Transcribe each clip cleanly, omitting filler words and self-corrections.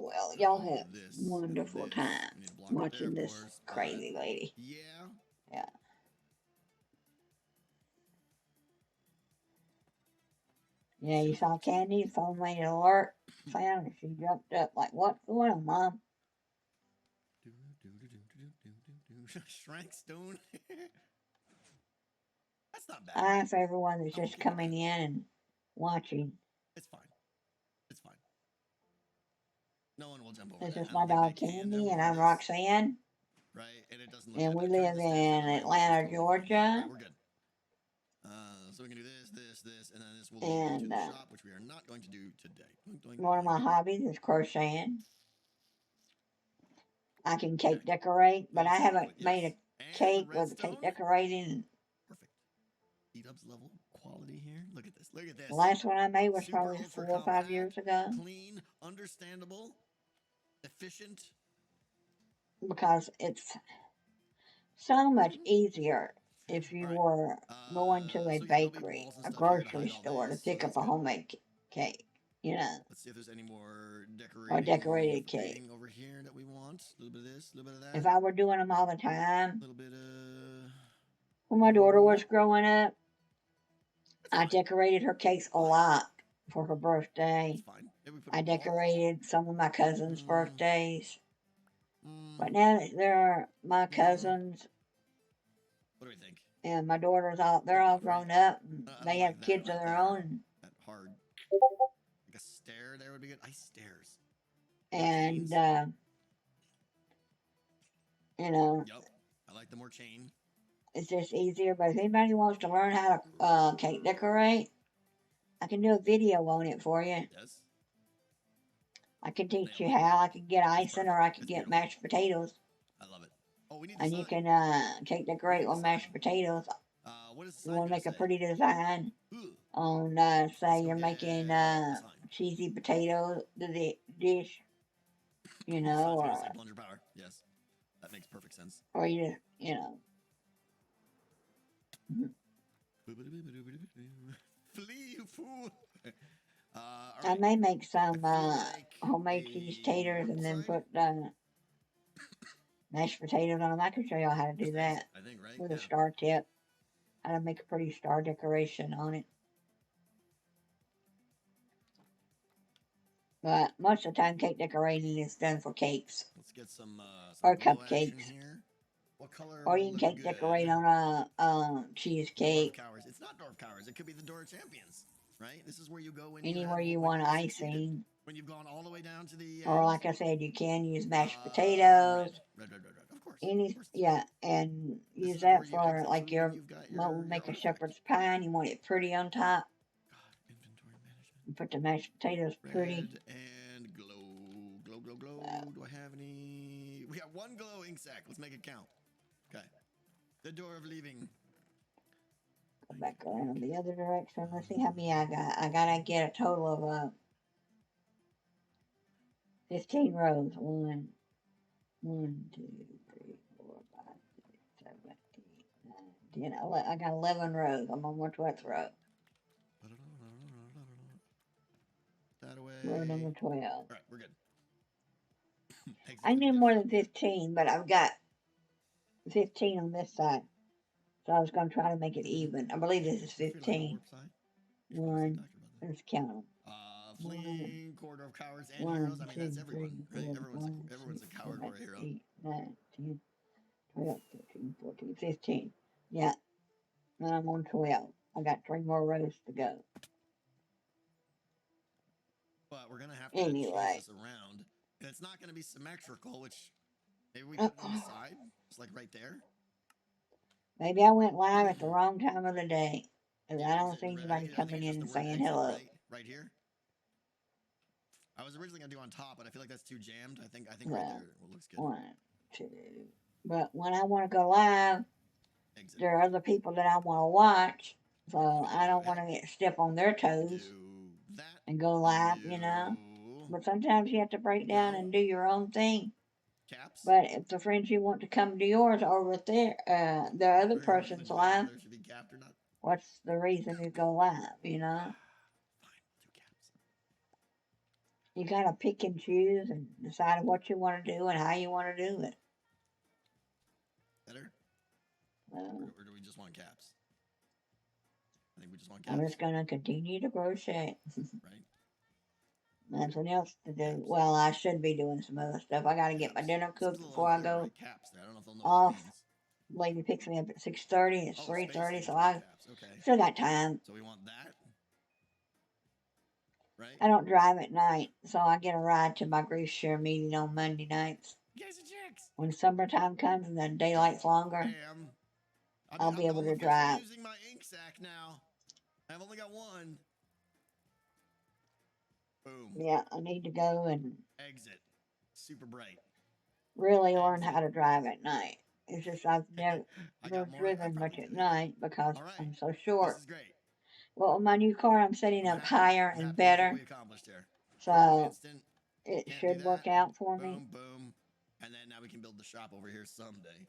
well, y'all have this, wonderful this. times We need to block it there, watching of this course. crazy lady. Yeah. Yeah. Yeah, you saw Candy's phone made an alert sound and she jumped up like, what's going on, Mom? Shrank Stone. That's not bad. Hi for everyone that's I'm just okay with coming that. in and watching. It's fine. It's fine. No one will jump over This that. is I my don't think they dog can. They're Candy and I'm harnessed, Roxanne. right? And it doesn't look And good. we Turning live the stairs the in other way, which is Atlanta, totally fine now, Georgia. right? We're good. So we can do this, and then this will lead me to And the shop, which we are not going to do today. Doink, doink, one of doink. my hobbies is crocheting. I can Okay. cake decorate, but I haven't Exactly. made Yes. a And the cake with cake redstone. decorating. Perfect. E-dubs level quality here. Look at this. Look at The this. last one I made was Super probably ultra 4 or 5 years compact, ago clean, understandable, efficient. because it's so much easier if All you right. were going to a So yeah, there'll be bakery, walls and a stuff here to grocery hide all store to this, so pick that's up a good. homemade cake, you know, Let's see if there's any more or a decorating decorated for cake. painting over here that we want. A little bit of this, a little bit of If that, I were doing them all the a time, little bit of. when my daughter was Nope, growing up, that's I fine. decorated her cakes a Fine. lot for her That's birthday. fine. If we put a I wall. decorated some of my cousins' Mm, birthdays. mm, But now that they're my mm. cousins What do we think? and my daughters they're Big all enough, right? grown up and I they don't have like that kids of right their there. own That hard, like a stair there would be good. Ice stairs. More and chains. you know, Yep. I like the more chain. it's just easier. But if anybody wants to learn how to cake decorate, I can do a video on it for you. Yes. I can teach Nailed you it. how. I could get It's icing or perfect. I could It's get beautiful. mashed potatoes. I love it. Oh, we need the And you sign. can cake We decorate need the with sign. mashed potatoes. What is the You sign want to gonna make a say? pretty design Ooh, on, let's say go you're get making the sign. cheesy potato dish, you The know, sign's gonna say plunger power. Yes, that makes perfect sense. or you just, you know. Flee, you fool! All I right. may make I some feel like homemade cheese a taters vertical and then sign put mashed potatoes on them. I can show y'all how to do is nice. that I think, right? with a Yeah. star tip. How to make a pretty star decoration on it. But most of the time, cake decorating is done for cakes Let's get some or glow action cupcakes. here. What color Or you will can look cake good? decorate on a Dwarf cheesecake. Cowers. It's not Dwarf Cowers. It could be the Dwarf Champions, right? This is where you go when you Anywhere have you when want you've succeeded. icing. When you've gone all the way down to the Or end. like I said, you can use mashed Red. potatoes. Red. Of course. Of Any course it's red. yeah, and This is use the door that you for exit like through when your you've got make your a artifact. shepherd's pie and you want it pretty on top. God, inventory management. You put the mashed potatoes pretty. Red and glow. Uh, Do I have any? We got one glow ink sac. Let's make it count. Okay. The door of leaving. go back around the other direction. Let's see how many I got. I gotta get a total of 15 rows. One, two, three, 4, 5, 6, 7, 8, 9, 10. I got 11 rows. I'm on my 12th row. That Row away. number 12. All right, we're good. I Exit through the knew more than different. Yeah. 15, but I've got 15 on this side. So I was going to try to make it Mm-hmm. even. I believe this is I feel like a 15. warp side. You should probably see a One, doctor about that. let's count them. One, Fleeing corridor of cowards and heroes. one, I mean, that's two, everyone, three, right? four, Everyone's five, everyone's six, a coward seven, or a hero. 8, 9, 10, 12, 13, 14, 15. Yeah, and I'm on 12. I got 3 more rows to go. But we're gonna have to change Anyway, this around, and it's not gonna be symmetrical. Which maybe we put it on the side, just like right there. maybe I went live at the wrong time of the day. Because Yeah, I don't exit. see anybody I think coming it's in just the and word saying exit, hello. right? Right here. I was originally gonna do on top, but I feel like that's too jammed. I think right So, there looks good. 1, 2. But when I want to go live, Exit. there are other people that I want to watch. So We I don't do want hex. to get step on their We toes do that. and go We live, do But sometimes you have to break down glow and do your own thing. caps. But if the friends you want to come to yours are over there, the other We're gonna originally person's debate live, whether it should be capped or not. what's the reason to go live, Fine, we'll do caps. You gotta pick and choose and decide what you want to do and how you want to do it. Better? Uh, Or do we just want caps? I think we just want I'm caps, just gonna continue to crochet. right? Nothing else to do. Caps. Well, I should be doing some other stuff. I gotta get my Caps. dinner Seems cooked a little before I unclear, go right? Caps there. I don't know if they'll know what that off. means. Lady picks me up at 6:30. It's Oh, 3:30, space so age I caps. Okay. still got time. So we want that, right? I don't drive at night, so I get a ride to my grief share meeting on Monday nights. You guys are chicks. When summertime comes and the daylight's longer, Bam. I'll be able I'm to officially drive. using my ink sac now. I've only got one. Boom. Yeah, I need to go and Exit. Super bright. really learn Exit. how to drive at night. It's just I've I never got more. I driven much probably at do. night because All right. I'm so This short. is great. Well, with my new car, I'm setting I'm up happy. higher I'm and happy with what better, we accomplished here. Quick, so instant. it Can't do should work that. out for me. Boom, boom. And then now we can build the shop over here someday.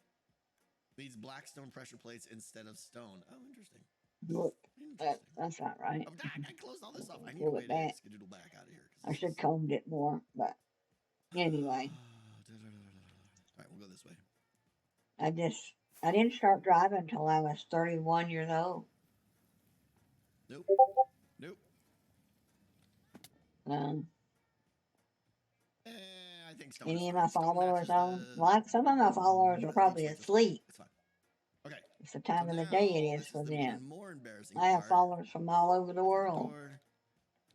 Needs black stone pressure plates instead of stone. Oh, interesting. Look, Interesting. that's not right. Oh, I closed all this off. I need a Glue way it to back. skedoodle back out of here. I should combed it more, but anyway, All right, we'll go this way. I didn't start driving until I was 31 years old. Nope. Nope. Um, I think stone is any of fine. my Stone followers matches on, the. like some of my followers are The ink probably space. It's fine. asleep. It's fine. Okay. It's the So time of the day it now is this for is the them. even more embarrassing I have part. followers from all over the world.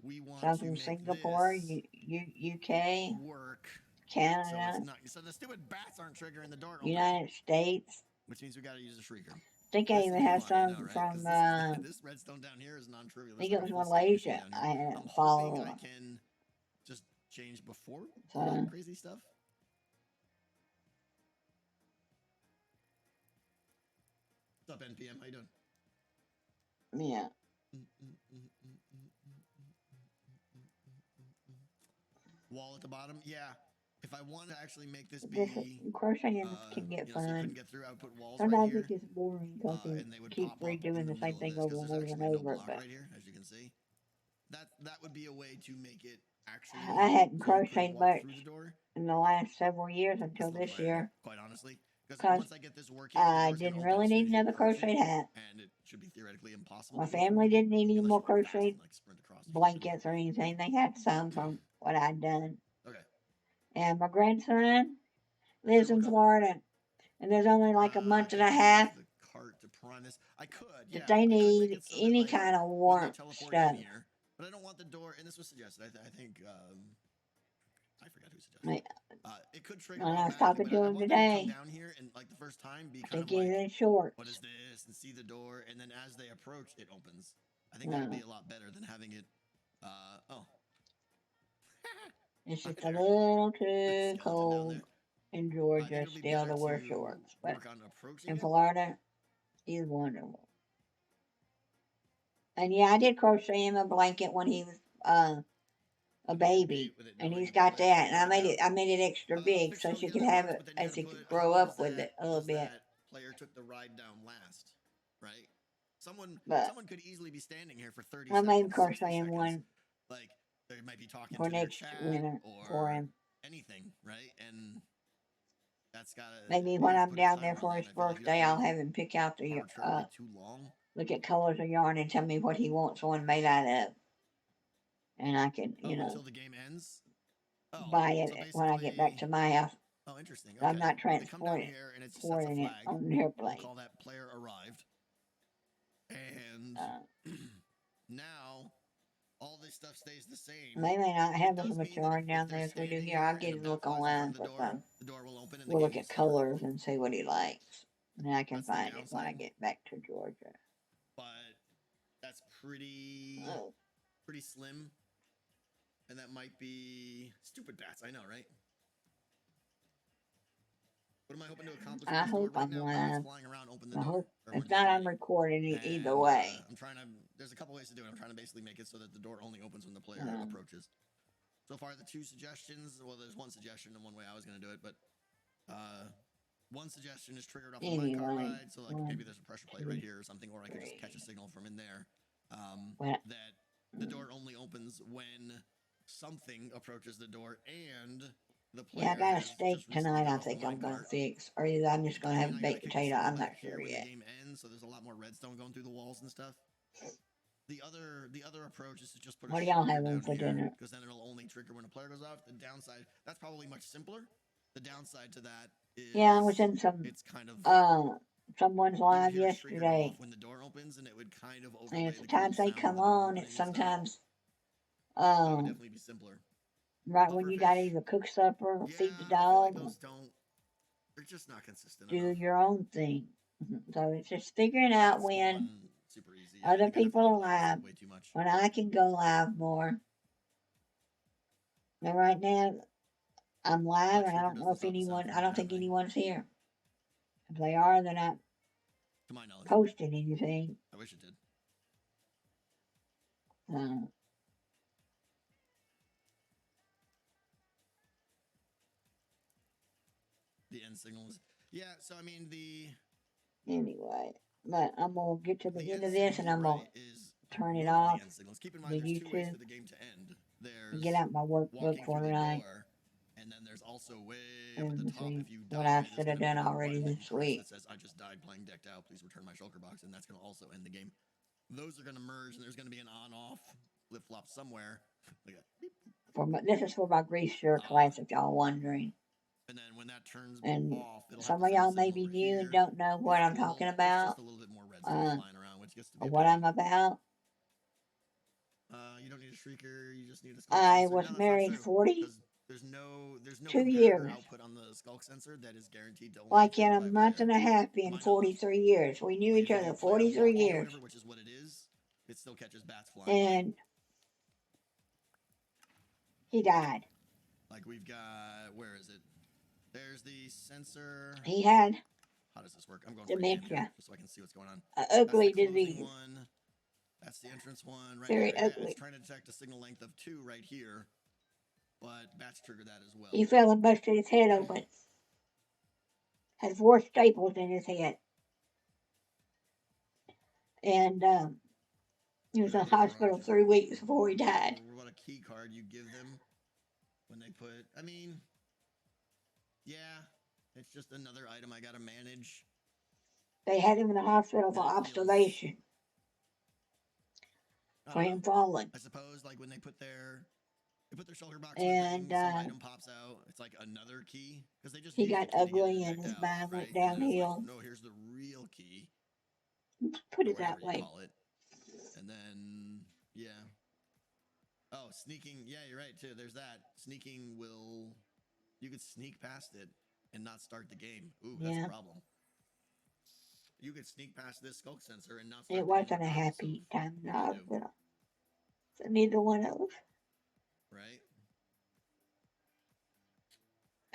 We want Some to from make Singapore, this UK, work. So it's Canada, not. So the stupid bats aren't triggering the door opening. United States. Which means we got to use a shrieker. I think I This even will be have fun, I know, some right? from, This redstone down here is non-trivial. I This think is it like a was full stack machine Malaysia. down here. I I'm hoping follow. I can just change before all So, that crazy stuff. What's up, NPM? How you doing? yeah. Wall at the bottom? Yeah. If I want to actually make this This be, crocheting can get so you fun. couldn't get through, I would put walls right Sometimes it here, gets boring because you and they would keep pop up in redoing the the same middle of thing this over because and there's over and actually no over. block But right here, as you can see. That would be a way to make it actually. I hadn't So you could crocheted walk much through the door. in the last several years That's until a little this hilarious, year. quite honestly. Because Because once I get this working, the I door's going to didn't open really as soon need as you another approach crocheted it, hat. and it should be theoretically impossible My to get through family with it, didn't need any unless more you're really fast crocheted and like sprint across or something. blankets or anything. They had some from what I'd done. Okay. And my grandson lives in Florida, and there's only like a month and a I can't half use the cart to prime this. I could, that yeah. they I could make need it so that any like kind of when they warmth teleport stuff. in here, but I don't want the door. And this was suggested. I think I forgot who suggested. Like, It could trigger when I was automatically, talking but to I him want them to come today, down here and like the first time be I kind think of he's like, in shorts. what is this? And see the door, and then as they approach, it opens. I think that would be a lot better than having it. Oh, It's just a there. little The too skeleton down cold there. in I Georgia think it'll be still better to wear to shorts. But work on approaching in it. Florida, he's wonderful. And yeah, I did crochet him a blanket when he was a baby, and he's got that. And I made it extra big so she could have it as he could grow up with it a little bit. That player took the ride down last, right? Someone But could easily be standing here for 30 I made seconds, crochet 60 him seconds. one Like they might be talking for to their next chat winter for or him. anything, right? And that's gotta Maybe when I'm down there for his birthday, I'll have him pick out the arbitrarily too long. look at colors of yarn and tell me what he wants one made out of, and I can Until the game ends. buy it when I get back to my house. Oh, interesting. Okay. I'm not They come down transporting here and it just sets a it flag. on an We'll airplane. call that player arrived. And now all this stuff stays the same. They may not have as does much mean that yarn down if they're there as we do standing here. I'll here get and him a to look bat flies in online front of for the some. door will open and the We'll game look will at start. colors and see what he likes. And then I can That's the find it when I downside. get back to Georgia. But that's pretty slim. And that might be stupid bats, I know, right? What am I hoping to accomplish with I this door hope right I'm now? live. Flying around, open the I door. hope Everyone if just not, wait. I'm recording it either And, way. I'm trying to. There's a couple ways to do it. I'm trying to basically make it so that the door only opens when the player approaches. So far, the two suggestions. Well, there's one suggestion and one way I was going to do it, but one suggestion is triggered off the minecart ride. So like maybe there's a pressure plate right here or something, or I could just catch a signal from in there that the door only opens when something approaches the door and the Yeah, I player got a has just steak recently tonight got I off the think I'm going to minecart. fix. Or either I'm just going to I have mean, a I gotta baked kick the potato. signal I'm not back here sure when the yet. game ends, so there's a lot more redstone going through the walls and stuff. The other approach is to just put a What do y'all shulker having down for here, dinner? because then it'll only trigger when a player goes off. The downside, that's probably much simpler. The downside to that Yeah, I was is in it's kind of someone's you would live hear it trigger off yesterday. when the door opens, and it would kind of And overlay it's the the cool times they sound of come the door on, opening it's and stuff. sometimes That would um definitely be simpler. right when you gotta Pufferfish, either cook supper, yeah, feed the I feel like dog, or those don't. They're just not consistent do enough. your own thing. So it's just figuring out That's the when one super easy. Yeah, I other think I'd have to people like are levels live, it way too much. when I can go live more. And right now I'm live What and I trigger don't know doesn't if stop the sound anyone, from I don't think happening? anyone's here. If they are, they're not To my knowledge, posting anything. I wish it did. So The end signals. Yeah, so I mean anyway, but I'm gonna get to the the end end of this and signal, I'm gonna right, is turn it one of the off end signals. Keep in the mind, there's two ways YouTube for the game to end. and get There's out my workbook walking for through the tonight door, and then there's also way up at and the to top. see If you what I die, there's should have going to be done a already button that you this press that week. says, "I just died playing decked out. Please return my shulker box," and that's going to also end the game. Those are going to merge, and there's going to be an on-off flip flop somewhere. Like a beep. This is for my Grease Shirt class, if y'all wondering. And then when that turns And off, it'll have some to of send a y'all may signal be over new and here. don't know what I'm talking It's just about, a little bit more redstone flying around, which gets to be or a what pain. I'm about. You don't need a shrieker. You just need a skulk I sensor. was No, that's not married true. Because there's no 42 comparator years. output on the skulk sensor that is guaranteed to only be Like in triggered a by a month player. and a half To in my knowledge. 43 years. We knew Like each if other you play on 43 walking or years. whatever, which is what it is, it still catches bats flying by. And he died. Like we've got, where is it? There's the sensor. He had How does this work? I'm going free cam here, dementia, just so I can see what's going on. an That's ugly the closing disease, one. That's the entrance one right very here. Yeah, it's ugly. trying to detect a signal length of 2 right here, but bats trigger that as well. He fell and busted his head open. Had 4 staples in his head. And he was in the hospital 3 weeks before he died. What a key card you give them when they put. I mean, yeah, it's just another item I gotta manage. They had him in the hospital for observation for him falling. I suppose like when they put their shulker box And in a thing, some item pops out. It's like another key because they just he used got the key to get ugly it and decked his out, mind right? went And then it's like, downhill. no, here's the real key, Put or it whatever that you way. call it. And then yeah. Oh, sneaking. Yeah, you're right too. There's that. Sneaking will. You could sneak past it and not start the game. Ooh, that's a problem. You could sneak past this skulk sensor and not start It the game. wasn't a happy time in the hospital. So neither one of us. Right?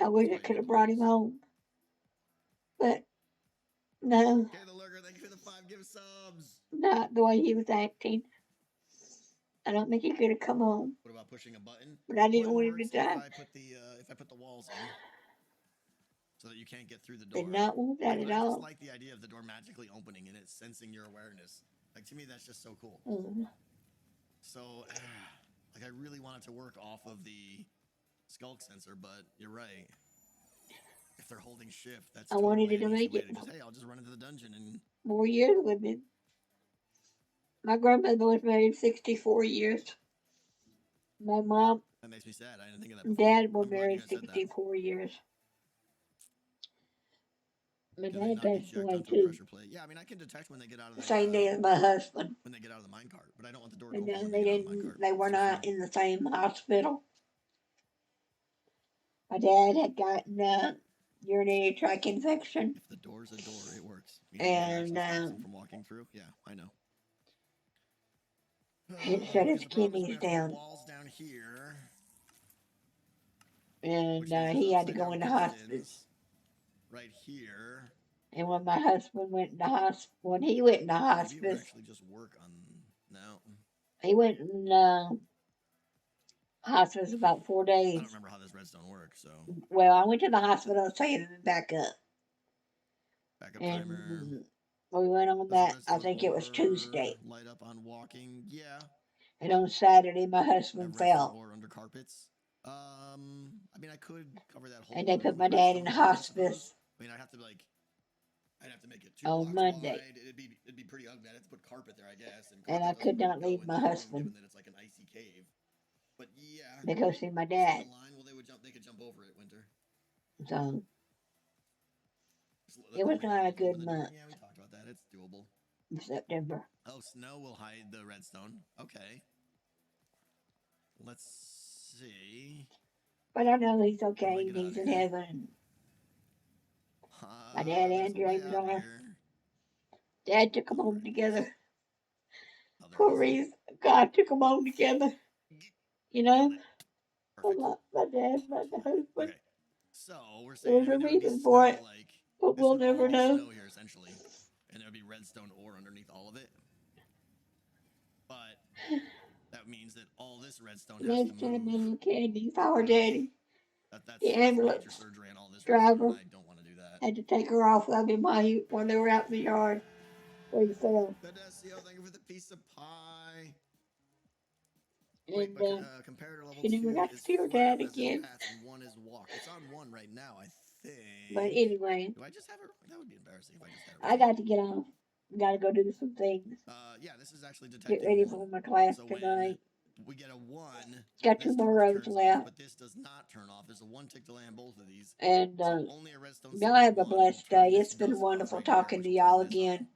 I wish I could have brought him home. But no. Okay, the lurker, thank you for the 5 give subs. Not the way he was acting. I don't think he could have come home. What about pushing a button? But I didn't Button want him to works die. if I put the walls in, so that you can't get through the door. Did not want that at I all. just like the idea of the door magically opening and it sensing your awareness. Like to me, that's just so cool. So, like I really wanted to work off of the skulk sensor, but you're right. If they're holding shift, that's I wanted totally it to an easy make way it to just, hey, I'll just run into the dungeon and more years with me. My grandmother was married 64 years. My mom that makes me sad. I didn't think of that and before. dad were I'm glad you married guys said that. 64 years. My Do they dad not be passed jacked away onto a too. pressure plate? Yeah, I mean I can detect when they get out of The the same day as my husband. when they get out of the minecart, but I don't want the door to And open when they they get out of the didn't. minecart. They were not in the same hospital. My dad had gotten a urinary tract infection. If the door's a door, it works. And it actually stops them from walking through. Yeah, I know. it shut his The problem is we kidneys have to put down. walls down here. And he had to go into hospice. Right here. And when my husband went into hospice, when he went into hospice, maybe it would actually just work on no. He went in hospice about 4 days. I don't remember how this redstone works, so. Well, I went to the hospital to take it back up. Backup timer. We went on that. I think it was Tuesday. Light up on walking. Yeah. And on Saturday, my husband Have redstone fell. ore under carpets. I mean, I could cover that whole And they room put with my dad in redstone ore, I suppose. hospice I mean, I'd have to make it 2 on blocks Monday. wide. It'd be pretty ugly. I'd have to put carpet there, I guess. And And I carpet could doesn't really not go leave in my that room, husband given that it's like an icy cave. But yeah, to go see my it's on dad. the line. Well, they could jump over it, Winter. So Just it let was them not a open good the door. month Yeah, we talked about that. It's doable. in September. Oh, snow will hide the redstone. Okay. Let's see. But I know he's How do I okay and get out he's of in here? heaven. My dad There's and a way David out are. here. Dad took them Oh, home there it is. together. Oh, there it For a is. reason. God took them home together. You know? Perfect. My dad, my husband. Okay. So we're There was saying, I a mean, there would be reason for it, snow, like, but this we'll would all never be know. snow here, essentially. And there would be redstone ore underneath all of it. But that means that all this redstone has to Next time, my move. little candy, if I were daddy, That's the major ambulance surgery and all this redstone, driver and I don't want to do that. had to take her off of him while they were out in the yard where he fell. Good SEO, thank you for the piece of pie. And Wait, but comparator level she never 2 got to is see her flat dad as in again. paths and 1 is walk. It's on 1 right now, I think. But anyway, Do I just have it? That would be embarrassing if I just had it I wrong. got to get off. Got to go do some things. Yeah, this is actually Get detecting ready 1. for my class So tonight. when we get a 1, Got this 2 more torch rows turns left. off, but this does not turn off. There's a 1 tick delay on both of these. And So only a redstone y'all single have a 1 will blessed turn day. this It's been ghost off wonderful right here, talking which to will turn y'all this again. off.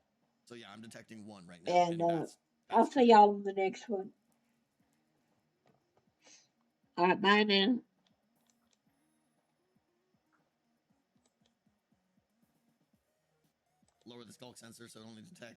So yeah, I'm detecting 1 right now, And that's I'll see triggered. y'all in the next one. All right, bye now. Lower the skulk sensor so it only detects